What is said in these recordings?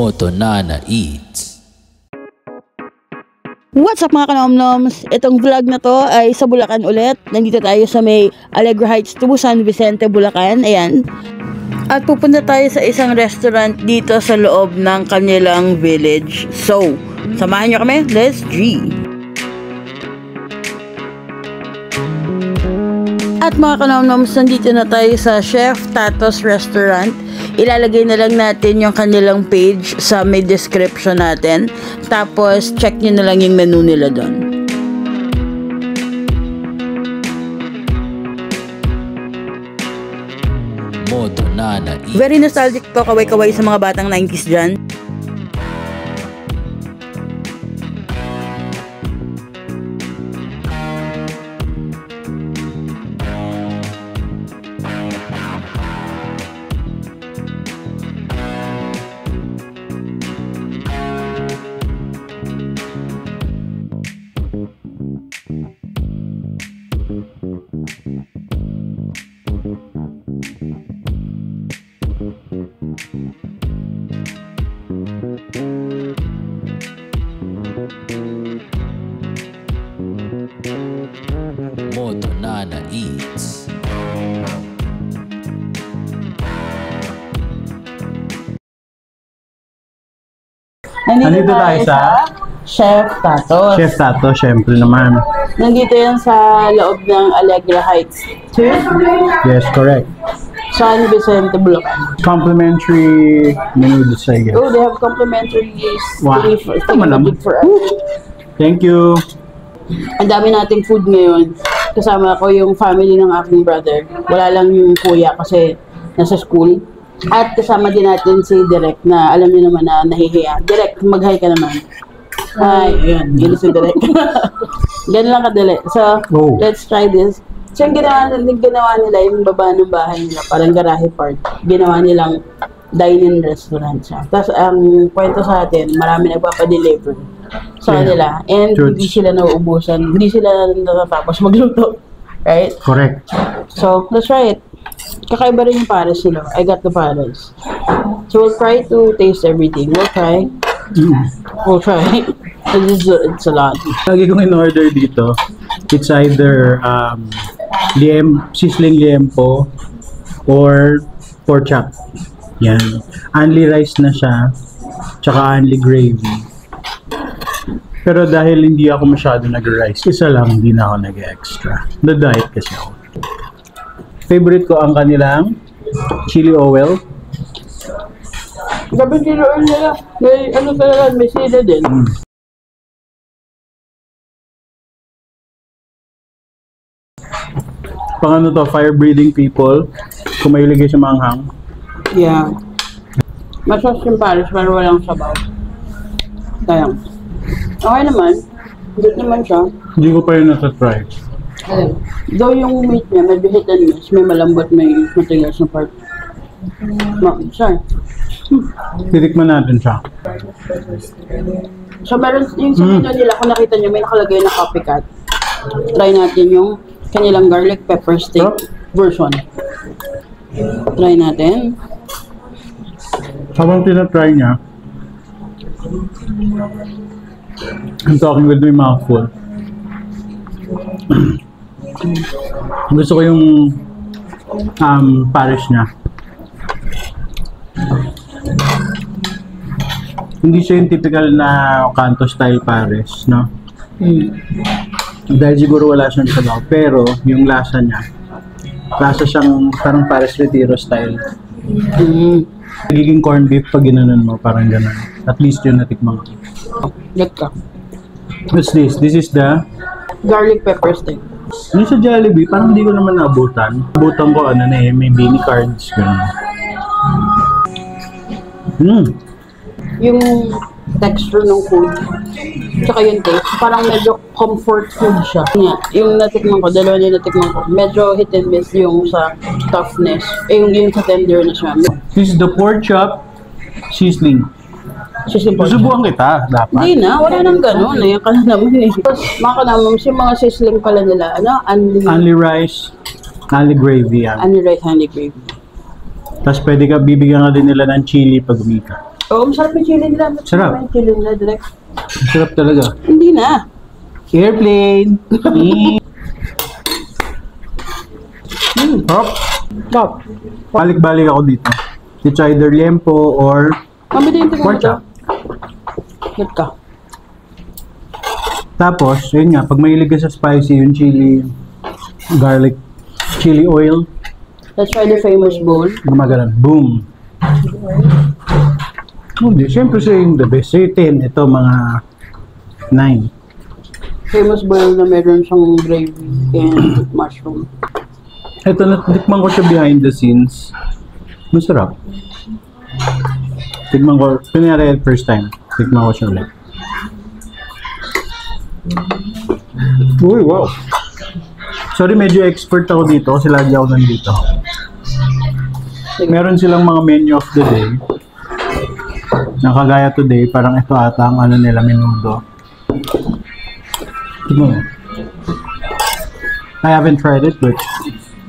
Moto Nana Eats. What's up mga kanomnoms? Itong vlog na to ay sa Bulacan ulit. Nandito tayo sa may Alegre Heights 2, San Vicente, Bulacan. Ayan. At pupunta tayo sa isang restaurant dito sa loob ng kanilang village. So, samahan nyo kami. Let's G! At mga kanomnoms, nandito na tayo sa Chef Tato's Restaurant. Ilalagay na lang natin yung kanilang page sa may description natin. Tapos, check nyo na lang yung menu nila doon. Moto Nana Eats. Very nostalgic to, kaway-kaway sa mga batang 90s dyan. Moto Nana Eats. Nandito tayo sa Chef Tato's. Chef Tato, syempre naman. Nandito yan sa loob ng Alegre Heights 2, Yes, correct. San Vicente, Bulacan. Complimentary noodles, I guess. Oh, they have complimentary Wow. Tama naman. for us. Thank you. Ang dami nating food ngayon. Kasama ko yung family ng aking brother. Wala lang yung kuya kasi nasa school. At kasama din natin si Direk na alam niyo naman na nahihiya. Direk, mag-hi ka naman. Hi, yun. Yun si Direk. Ganun lang kadali. So, Oh. let's try this. So, yung ginawa nila, yung baba ng bahay nila, parang garahe part. Ginawa nilang dine-in restaurant siya. Tapos, ang kwento sa atin, marami nagpapadeliver sa kanila. And Truth. hindi sila nauubusan. Hindi sila natatapos magluto. Right? Correct. So, let's try it. Kakaiba rin yung pares nila. I got the pares. So, we'll try to taste everything. We'll try. We'll try. It's a lot. Lagi kong in-order dito, it's either sizzling liempo or pork chop. Yan. Only rice na siya, tsaka only gravy. Pero dahil hindi ako masyado nag-rice, isa lang, hindi na ako nag-extra. The diet kasi ako. Favorite ko ang kanilang chili oil. Sabi nila nila, may ano talaga, may sila din. Pang ano to, fire-breathing people, kung may ilagay sa manghang. Yeah. Masas yung pares, pero walang sabaw. Kaya, okay naman. Good naman siya. Hindi ko pa yun nasa-try. Though yung meat niya, medyo hit and miss. May malambot, may matigas na part. Sorry. Titikman natin siya. So, meron yung sa menu nila, kung nakita nyo, may nakalagay na copycat. Try natin yung kanilang garlic pepper steak version. Try natin. Habang tinatry niya, I'm talking with my mouth full. Gusto ko yung pares niya. Hindi siya yung typical na kanto style pares, no? Dahil siguro wala siyang sabaw, pero yung lasa niya, lasa siyang parang pares retiro style. Nagiging corned beef pag ginanon mo, parang gano'n. At least yun natikman ko. Like ka. What's this? This is the Garlic pepper steak. yung sa Jollibee, parang hindi ko naman naabutan. Abutan ko ano na may beanie cards, gano'n. Yung texture ng food, tsaka yung taste, parang medyo comfort food siya. Yung natikman ko, dalawa yung natikman ko, medyo hit and miss yung sa toughness, yung sa tender na siya. This is the pork chop seasoning. Susubukan kita, dapat. Hindi na, wala nang gano'n. Ayan ka na naman eh. Mga kanamams, yung mga sizzling pala nila, Only rice, only gravy yan. Only rice, only gravy. Tapos pwede ka, bibigyan ka din nila ng chili pag umika. Oo, masarap yung chili nila. Sarap. Yung chili nila direct. Sarap talaga. Hindi na. Airplane! Hop! Stop. Balik-balik ako dito. It's either liempo or Mabili yung pork chop. Get ka. Tapos, yun nga, pag mahilig ka sa spicy, yung chili, garlic, chili oil, Let's try the famous bowl. gumagalan. Boom! Hindi, syempre siya yung the best. Say 10, ito mga 9. Famous bowl na meron siyang gravy and mushroom. Ito, natikman ko siya behind the scenes. Masarap. Tikman ko, kunyari first time, tikman ko siya ulit. Uy, wow! Sorry, medyo expert ako dito kasi lagi ako nandito. Meron silang mga menu of the day. Nakagaya today, parang ito ata ang ano nila, menudo. Tignan mo. I haven't tried it, but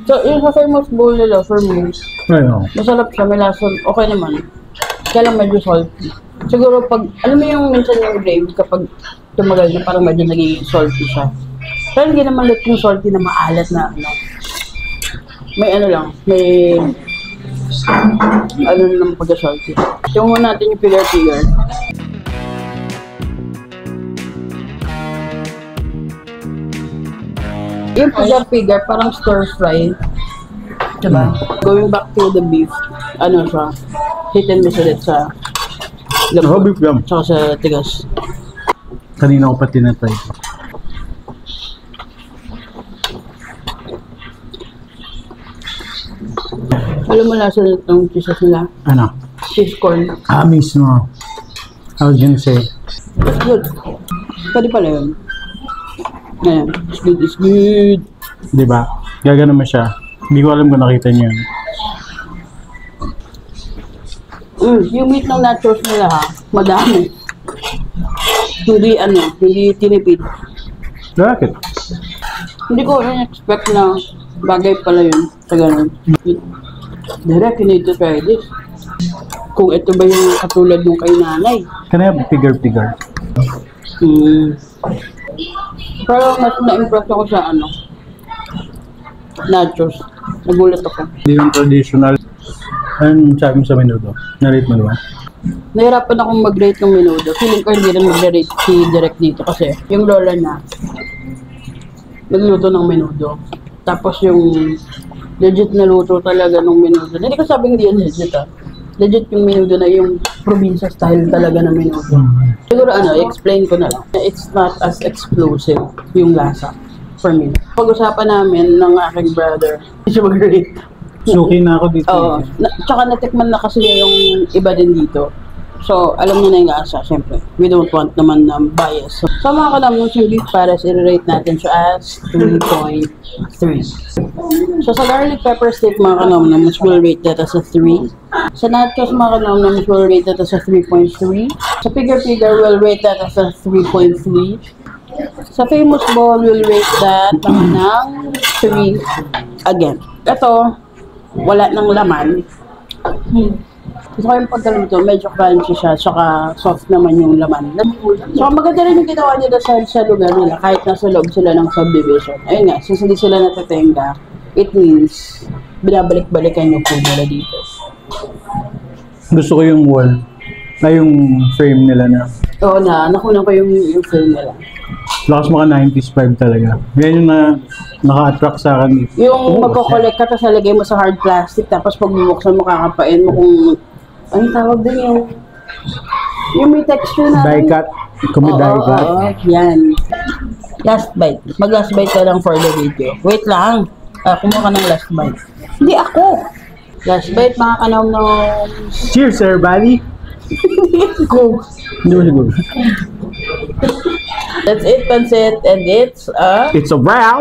So, yung sa famous bowl nila, for me, ano, masarap siya, may lasa, okay naman. Kaya lang medyo salty. Siguro pag, alam mo yung minsan yung gravy kapag tumagal na parang medyo nagiging salty siya. Pero hindi naman ulit yung salty na maalat na ano. May ano lang, may ano naman pagka-salty. Yung muna natin yung figure. Yung figure parang stir fry. Diba? Going back to the beef, ano siya, hit and miss ulit sa oh, beef yum. tsaka sa tigas. Kanina ko pa tinatry. Alam mo lasa ng cheese nila? Ano? Cheese corn. Ah, mismo. I was gonna say. It's good. Pwede pala yun. Ayan. It's good, it's good. Diba? Gagano mo siya. Hindi ko alam kung nakita niyo yun. Yung meat ng nachos nila ha, madami. Hindi tinipid. Bakit? Hindi ko in-expect na bagay pala yun sa ganun. Direct, you need to try this. Kung ito ba yung katulad ng kay nanay. Can I have bigger? Pero mas na-impress ako sa nachos. Nagulat ako. Hindi yung traditional. Anong sabi mo sa menudo? Na-rate mo diba? Nahirapan akong mag-rate ng menudo. Feeling ko hindi rin mag-rate si Direk dito kasi yung lola na nagluto ng menudo. Tapos yung legit na luto talaga ng menudo. Hindi ko sabing hindi yan legit Legit yung menudo na yung probinsya style talaga na menudo. Siguro explain ko na lang. It's not as explosive yung lasa for me. Pag-usapan namin ng aking brother, hindi siya mag-rate. Suki na ako dito. Oo. Tsaka natikman na kasi niya yung iba din dito. So, alam niya na yung lasa, syempre. We don't want naman bias. So, mga kanamnos yung beef pares, i-rate natin siya as 3.3. So, sa garlic pepper steak, mga kanamnos, we'll rate that as a 3. Sa nachos, mga kanamnos, we'll rate that as a 3.3. Sa figure, we'll rate that as a 3.3. Sa famous bowl, we'll rate that ng 3 again. Ito, wala nang laman. Gusto ko yung pagkaluto, medyo crunchy siya, saka soft naman yung laman. So, maganda rin yung ginawa nila sa lugar nila, kahit nasa loob sila ng subdivision. Ayun nga, since hindi sila natatenga, it means binabalik-balikan yung food nila dito. Gusto ko yung wall. Yung frame nila na. Oo nakunan ko yung frame nila. Lakas mga 90s vibe talaga. Yan yung naka-attract sa akin. Yung magko-collect ka, tapos nalagay mo sa hard plastic, tapos pag bubuksan mo, kakapain mo kung, anong tawag din yung may texture na. Die-cut. Kung may die-cut. Oo, yan. Last bite. Mag-last bite ka lang for the video. Wait lang. Kumuha ka ng last bite. Hindi ako. Last bite, mga kanamnos. Cheers, everybody! Go. Hindi mo siguro. That's it, Pancit. And it's It's a wrap!